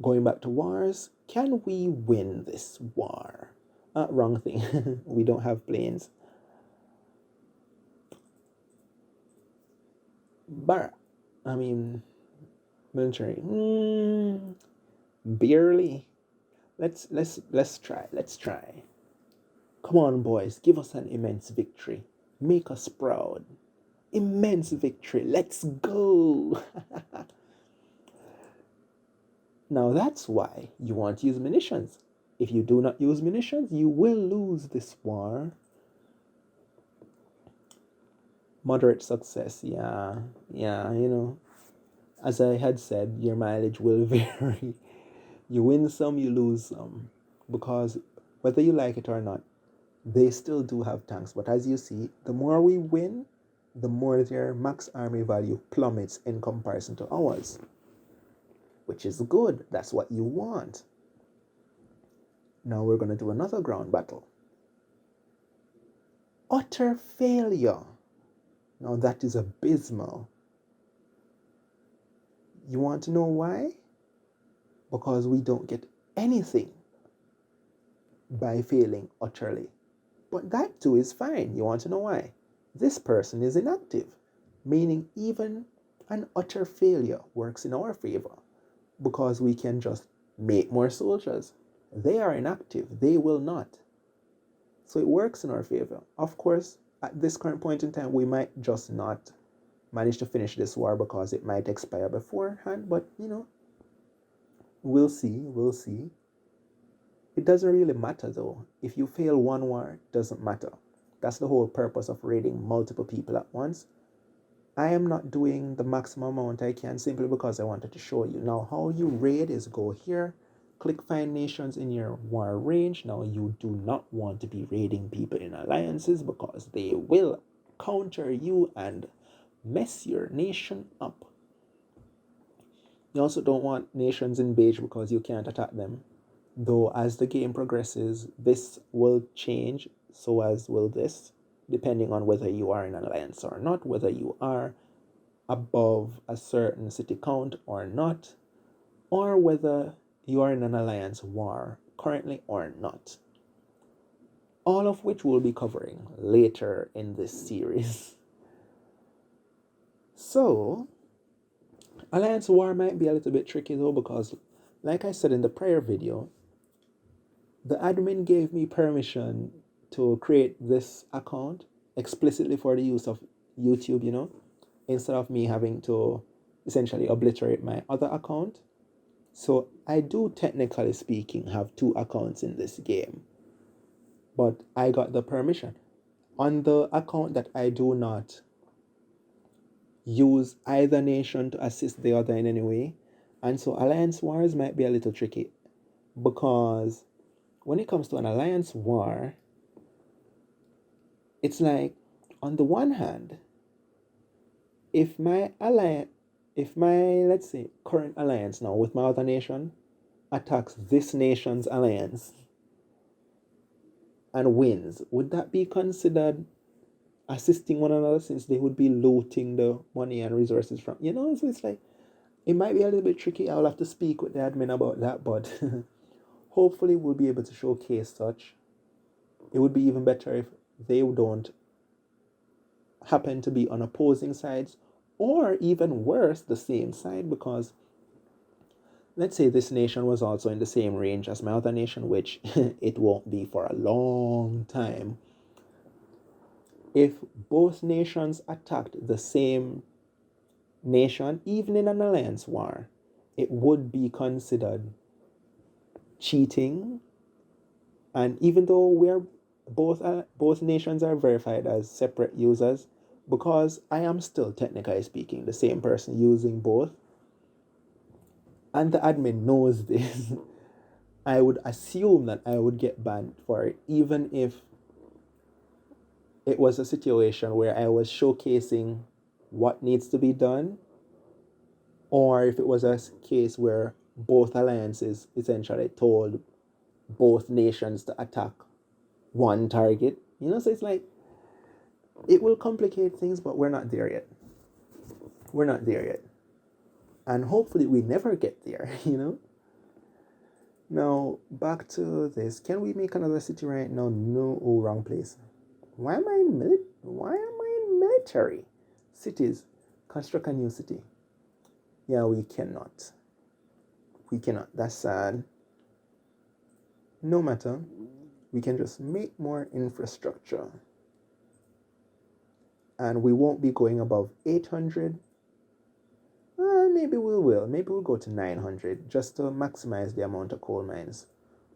Going back to wars, can we win this war? Wrong thing. We don't have planes. Military. Barely. Let's try. Come on, boys, give us an immense victory. Make us proud. Immense victory. Let's go. Now that's why you want to use munitions. If you do not use munitions, you will lose this war. Moderate success, yeah, you know. As I had said, your mileage will vary. You win some, you lose some. Because whether you like it or not, they still do have tanks. But as you see, the more we win, the more their max army value plummets in comparison to ours. Which is good. That's what you want. Now we're going to do another ground battle. Utter failure. Now that is abysmal. You want to know why? Because we don't get anything by failing utterly. But that too is fine. You want to know why? This person is inactive, meaning even an utter failure works in our favor because we can just make more soldiers. They are inactive, they will not. So it works in our favor. Of course, at this current point in time, we might just not manage to finish this war because it might expire beforehand, but we'll see, we'll see. It doesn't really matter though. If you fail one war, it doesn't matter. That's the whole purpose of raiding multiple people at once. I am not doing the maximum amount I can simply because I wanted to show you. Now, how you raid is go here, click find nations in your war range. Now, you do not want to be raiding people in alliances because they will counter you and mess your nation up. You also don't want nations in beige because you can't attack them. Though as the game progresses, this will change, so as will this, depending on whether you are in an alliance or not, whether you are above a certain city count or not, or whether you are in an alliance war currently or not. All of which we'll be covering later in this series. So, alliance war might be a little bit tricky though, because like I said in the prior video, the admin gave me permission to create this account explicitly for the use of YouTube, instead of me having to essentially obliterate my other account. So I do, technically speaking, have two accounts in this game, but I got the permission. On the account that I do not use either nation to assist the other in any way, and so alliance wars might be a little tricky, because when it comes to an alliance war, it's like, on the one hand, if my let's say current alliance now with my other nation attacks this nation's alliance and wins, would that be considered assisting one another, since they would be looting the money and resources from, so it's like, it might be a little bit tricky. I'll have to speak with the admin about that, but hopefully we'll be able to showcase such. It would be even better if they don't happen to be on opposing sides, or even worse, the same side, because let's say this nation was also in the same range as my other nation, which it won't be for a long time. If both nations attacked the same nation, even in an alliance war, it would be considered cheating. And even though we're both nations are verified as separate users, because I am still, technically speaking, the same person using both, and the admin knows this, I would assume that I would get banned for it, even if it was a situation where I was showcasing what needs to be done, or if it was a case where both alliances essentially told both nations to attack one target. So it's like, it will complicate things, but we're not there yet. We're not there yet. And hopefully we never get there, Now, back to this. Can we make another city right now? No, oh, wrong place. Why am I in military? Cities. Construct a new city. Yeah, we cannot. That's sad. No matter. We can just make more infrastructure. And we won't be going above 800. Maybe we will. Maybe we'll go to 900 just to maximize the amount of coal mines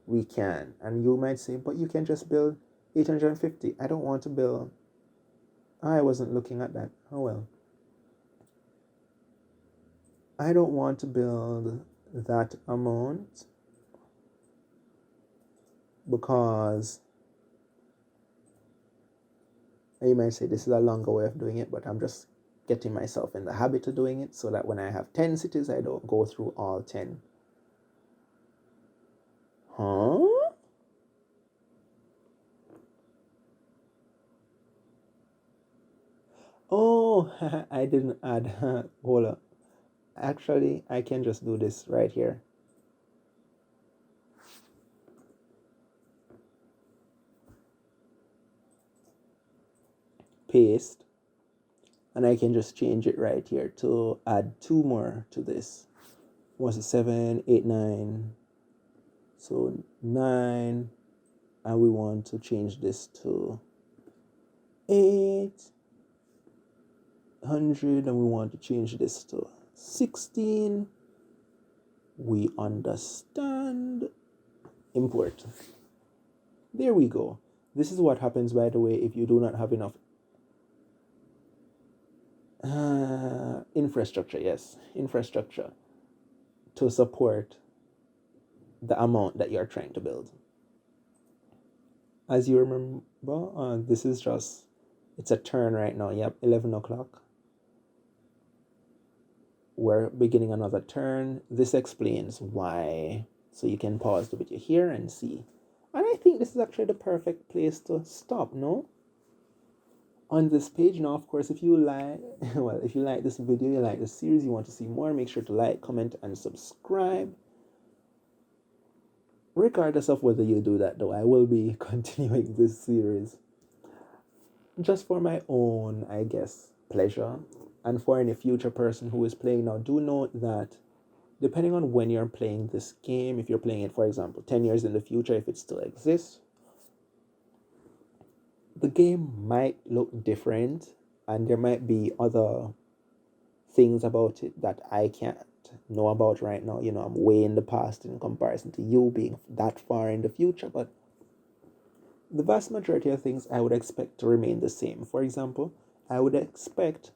we can. And you might say, but you can just build 850. I don't want to build. I wasn't looking at that. Oh well. I don't want to build that amount because you might say this is a longer way of doing it, but I'm just getting myself in the habit of doing it so that when I have 10 cities, I don't go through all 10. Huh? Oh, I didn't add. Hold up. Actually, I can just do this right here. paste, and I can just change it right here to add 2 more to this. Was it 7, 8, 9? So 9, and we want to change this to 800, and we want to change this to 16. We understand. Import. There we go. This is what happens, by the way, if you do not have enough infrastructure. Yes, infrastructure to support the amount that you're trying to build. As you remember, this is just, it's a turn right now. Yep, 11 o'clock. We're beginning another turn. This explains why. So you can pause the video here and see. And I think this is actually the perfect place to stop, no? On this page. Now, of course, if you like, well, if you like this video, you like this series, you want to see more, make sure to like, comment, and subscribe. Regardless of whether you do that, though, I will be continuing this series just for my own, I guess, pleasure, and for any future person who is playing now. Do note that depending on when you're playing this game, if you're playing it, for example, 10 years in the future, if it still exists, the game might look different, and there might be other things about it that I can't know about right now. You know, I'm way in the past in comparison to you being that far in the future, but the vast majority of things I would expect to remain the same. For example, I would expect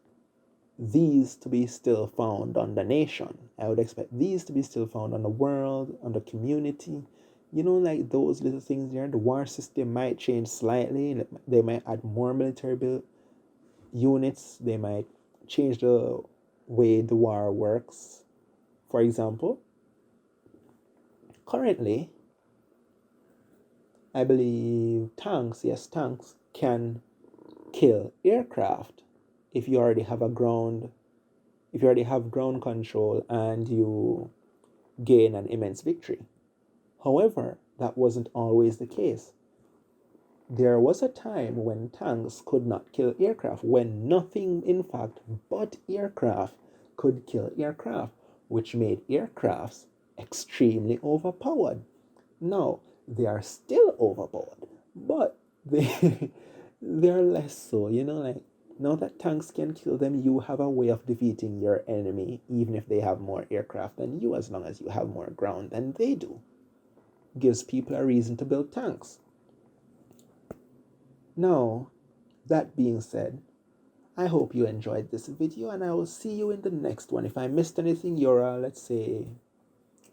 these to be still found on the nation. I would expect these to be still found on the world, on the community. You know, like those little things there. The war system might change slightly. They might add more military units. They might change the way the war works. For example, currently, I believe tanks can kill aircraft if you already have ground control and you gain an immense victory. However, that wasn't always the case. There was a time when tanks could not kill aircraft, when nothing, in fact, but aircraft could kill aircraft, which made aircrafts extremely overpowered. Now, they are still overpowered, but they're less so, you know, like now that tanks can kill them, you have a way of defeating your enemy, even if they have more aircraft than you, as long as you have more ground than they do. Gives people a reason to build tanks. Now, that being said, I hope you enjoyed this video, and I will see you in the next one. If I missed anything, you're a, let's say,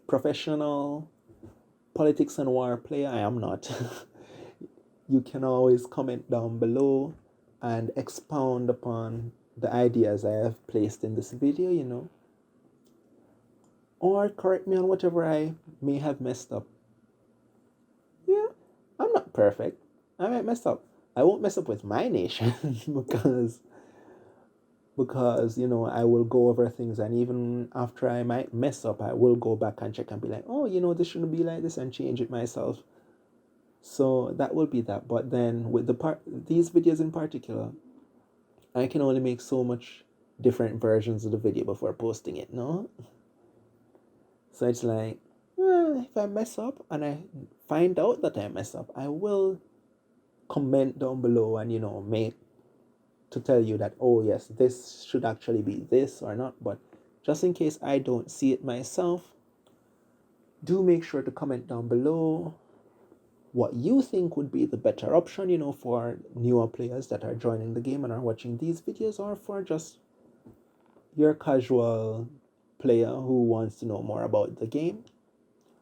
professional politics and war player. I am not. You can always comment down below and expound upon the ideas I have placed in this video, you know, or correct me on whatever I may have messed up. Yeah, I'm not perfect. I might mess up. I won't mess up with my nation because you know, I will go over things, and even after I might mess up, I will go back and check and be like, oh, you know, this shouldn't be like this, and change it myself. So that will be that. But then with these videos in particular, I can only make so much different versions of the video before posting it, no? So it's like, if I mess up and I find out that I mess up, I will comment down below and, you know, make to tell you that, oh yes, this should actually be this or not. But just in case I don't see it myself, do make sure to comment down below what you think would be the better option, you know, for newer players that are joining the game and are watching these videos, or for just your casual player who wants to know more about the game.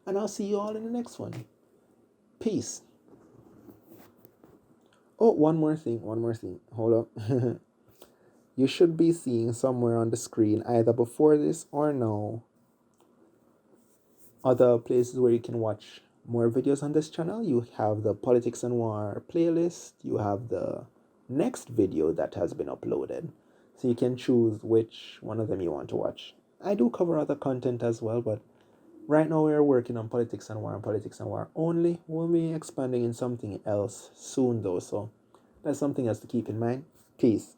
And I'll see you all in the next one. Peace. Oh, one more thing. Hold up. You should be seeing somewhere on the screen, either before this or now, other places where you can watch more videos on this channel. You have the Politics and War playlist. You have the next video that has been uploaded. So you can choose which one of them you want to watch. I do cover other content as well, but right now we're working on Politics and War and Politics and War only. We'll be expanding in something else soon though, so that's something else to keep in mind. Peace.